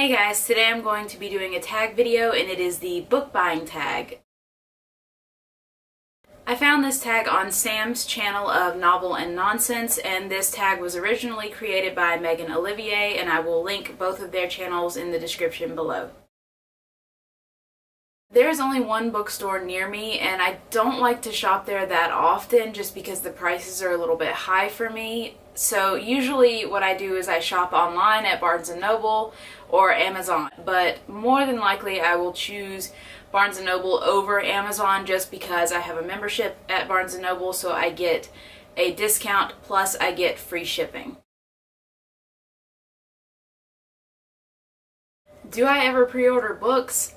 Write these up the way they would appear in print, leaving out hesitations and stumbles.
Hey guys, today I'm going to be doing a tag video and it is the book buying tag. I found this tag on Sam's channel of Novel and Nonsense, and this tag was originally created by Megan Olivier, and I will link both of their channels in the description below. There is only one bookstore near me, and I don't like to shop there that often just because the prices are a little bit high for me. So usually what I do is I shop online at Barnes & Noble or Amazon, but more than likely I will choose Barnes & Noble over Amazon just because I have a membership at Barnes & Noble, so I get a discount plus I get free shipping. Do I ever pre-order books?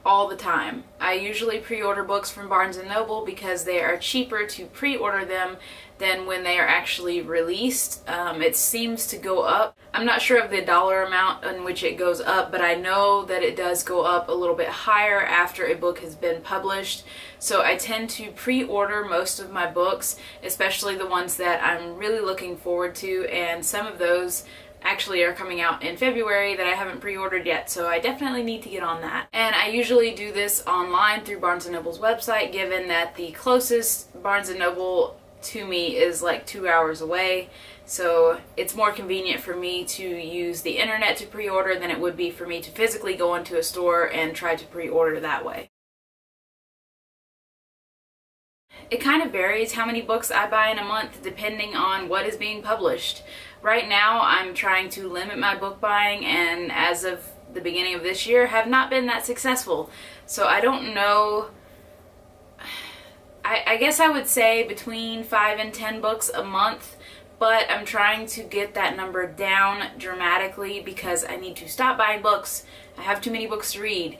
All the time. I usually pre-order books from Barnes & Noble because they are cheaper to pre-order them than when they are actually released. It seems to go up. I'm not sure of the dollar amount in which it goes up, but I know that it does go up a little bit higher after a book has been published. So I tend to pre-order most of my books, especially the ones that I'm really looking forward to, and some of those actually are coming out in February that I haven't pre-ordered yet, so I definitely need to get on that. And I usually do this online through Barnes & Noble's website, given that the closest Barnes & Noble to me is like 2 hours away, so it's more convenient for me to use the internet to pre-order than it would be for me to physically go into a store and try to pre-order that way. It kind of varies how many books I buy in a month depending on what is being published. Right now I'm trying to limit my book buying, and as of the beginning of this year have not been that successful. So I don't know, I guess I would say between 5 and 10 books a month, but I'm trying to get that number down dramatically because I need to stop buying books. I have too many books to read.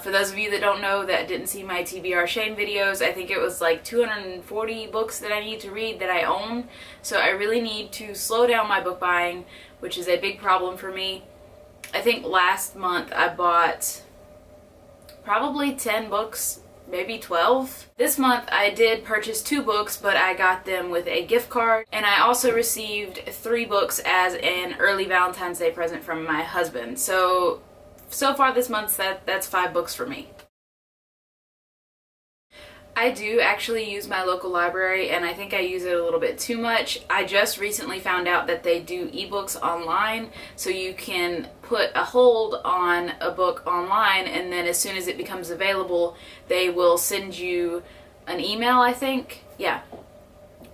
For those of you that don't know, that didn't see my TBR Shame videos, I think it was like 240 books that I need to read that I own. So I really need to slow down my book buying, which is a big problem for me. I think last month I bought probably 10 books, maybe 12. This month I did purchase 2 books, but I got them with a gift card, and I also received 3 books as an early Valentine's Day present from my husband. So far this month that's 5 books for me. I do actually use my local library, and I think I use it a little bit too much. I just recently found out that they do ebooks online, so you can put a hold on a book online, and then as soon as it becomes available, they will send you an email, I think. Yeah.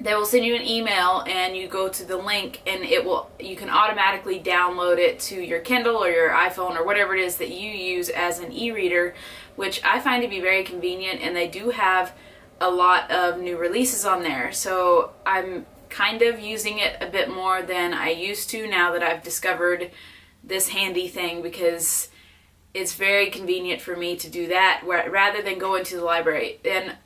They will send you an email, and you go to the link, and you can automatically download it to your Kindle or your iPhone or whatever it is that you use as an e-reader, which I find to be very convenient, and they do have a lot of new releases on there. So I'm kind of using it a bit more than I used to now that I've discovered this handy thing, because it's very convenient for me to do that rather than go into the library. And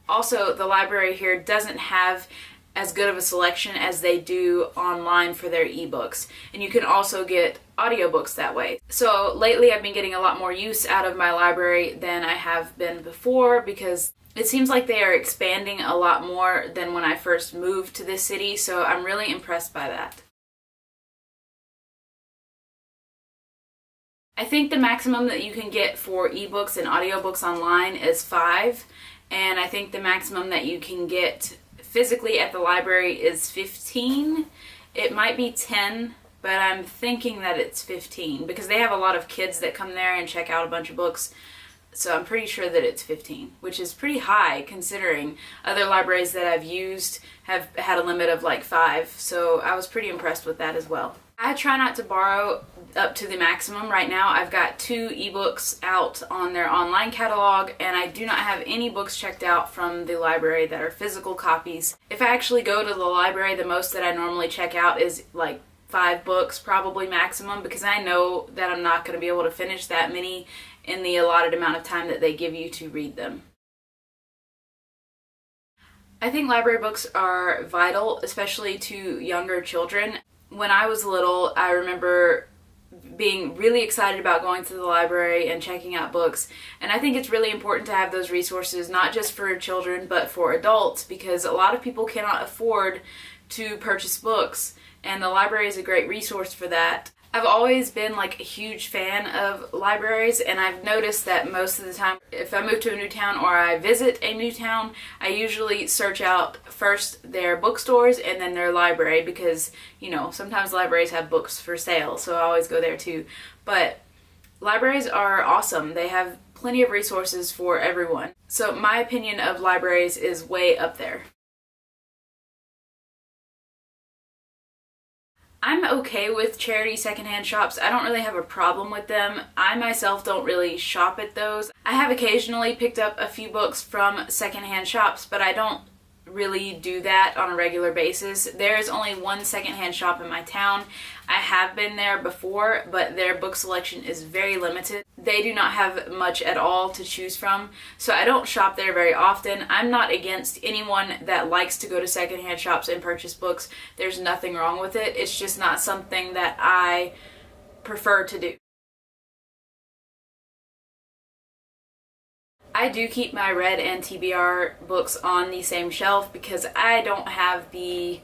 also, the library here doesn't have as good of a selection as they do online for their ebooks. And you can also get audiobooks that way. So lately I've been getting a lot more use out of my library than I have been before, because it seems like they are expanding a lot more than when I first moved to this city, so I'm really impressed by that. I think the maximum that you can get for ebooks and audiobooks online is 5. And I think the maximum that you can get physically at the library is 15. It might be 10, but I'm thinking that it's 15 because they have a lot of kids that come there and check out a bunch of books. So I'm pretty sure that it's 15, which is pretty high considering other libraries that I've used have had a limit of like 5. So I was pretty impressed with that as well. I try not to borrow up to the maximum. Right now I've got 2 ebooks out on their online catalog, and I do not have any books checked out from the library that are physical copies. If I actually go to the library, the most that I normally check out is like 5 books, probably maximum, because I know that I'm not going to be able to finish that many in the allotted amount of time that they give you to read them. I think library books are vital, especially to younger children. When I was little, I remember being really excited about going to the library and checking out books, and I think it's really important to have those resources, not just for children but for adults, because a lot of people cannot afford to purchase books, and the library is a great resource for that. I've always been like a huge fan of libraries, and I've noticed that most of the time if I move to a new town or I visit a new town, I usually search out first their bookstores and then their library, because you know, sometimes libraries have books for sale, so I always go there too. But libraries are awesome. They have plenty of resources for everyone. So my opinion of libraries is way up there. I'm okay with charity secondhand shops. I don't really have a problem with them. I myself don't really shop at those. I have occasionally picked up a few books from secondhand shops, but I don't really do that on a regular basis. There is only one secondhand shop in my town. I have been there before, but their book selection is very limited. They do not have much at all to choose from, so I don't shop there very often. I'm not against anyone that likes to go to secondhand shops and purchase books. There's nothing wrong with it. It's just not something that I prefer to do. I do keep my Red and TBR books on the same shelf because I don't have the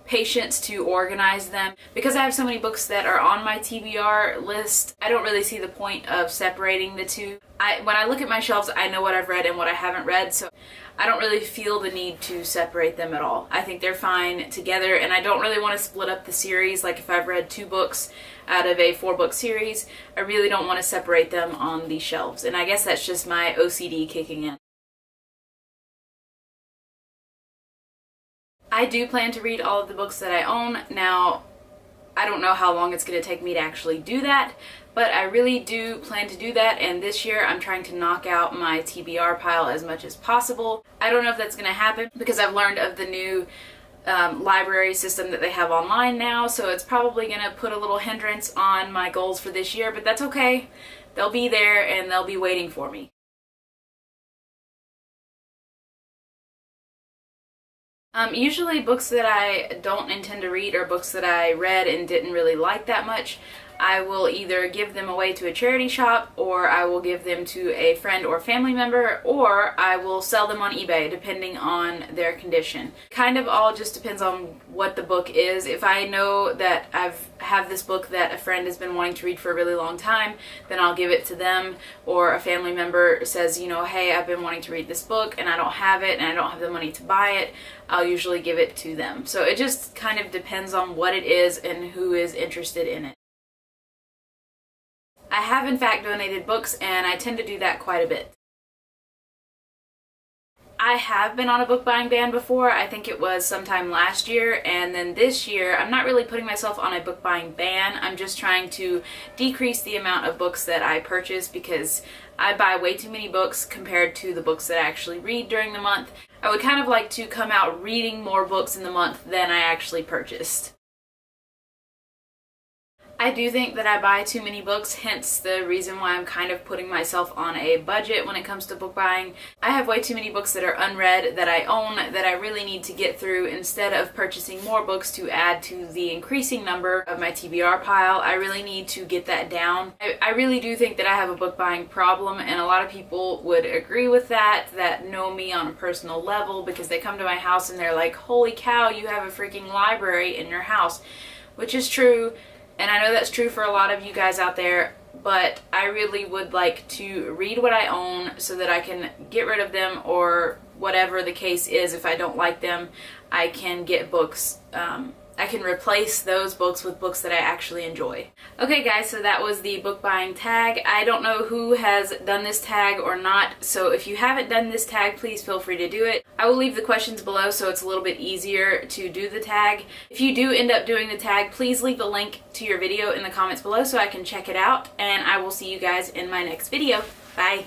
patience to organize them. Because I have so many books that are on my TBR list, I don't really see the point of separating the two. When I look at my shelves, I know what I've read and what I haven't read, so I don't really feel the need to separate them at all. I think they're fine together, and I don't really want to split up the series. Like if I've read 2 books out of a 4-book series, I really don't want to separate them on the shelves, and I guess that's just my OCD kicking in. I do plan to read all of the books that I own. Now, I don't know how long it's going to take me to actually do that, but I really do plan to do that, and this year I'm trying to knock out my TBR pile as much as possible. I don't know if that's going to happen because I've learned of the new library system that they have online now, so it's probably going to put a little hindrance on my goals for this year, but that's okay. They'll be there and they'll be waiting for me. Usually books that I don't intend to read or books that I read and didn't really like that much, I will either give them away to a charity shop, or I will give them to a friend or family member, or I will sell them on eBay depending on their condition. Kind of all just depends on what the book is. If I know that have this book that a friend has been wanting to read for a really long time, then I'll give it to them. Or a family member says, you know, hey, I've been wanting to read this book and I don't have it and I don't have the money to buy it, I'll usually give it to them. So it just kind of depends on what it is and who is interested in it. I have in fact donated books, and I tend to do that quite a bit. I have been on a book buying ban before. I think it was sometime last year, and then this year I'm not really putting myself on a book buying ban. I'm just trying to decrease the amount of books that I purchase because I buy way too many books compared to the books that I actually read during the month. I would kind of like to come out reading more books in the month than I actually purchased. I do think that I buy too many books, hence the reason why I'm kind of putting myself on a budget when it comes to book buying. I have way too many books that are unread that I own that I really need to get through instead of purchasing more books to add to the increasing number of my TBR pile. I really need to get that down. I really do think that I have a book buying problem, and a lot of people would agree with that know me on a personal level, because they come to my house and they're like, holy cow, you have a freaking library in your house, which is true. And I know that's true for a lot of you guys out there, but I really would like to read what I own so that I can get rid of them, or whatever the case is. If I don't like them, I can get books. I can replace those books with books that I actually enjoy. Okay guys, so that was the book buying tag. I don't know who has done this tag or not, so if you haven't done this tag, please feel free to do it. I will leave the questions below so it's a little bit easier to do the tag. If you do end up doing the tag, please leave the link to your video in the comments below so I can check it out, and I will see you guys in my next video. Bye!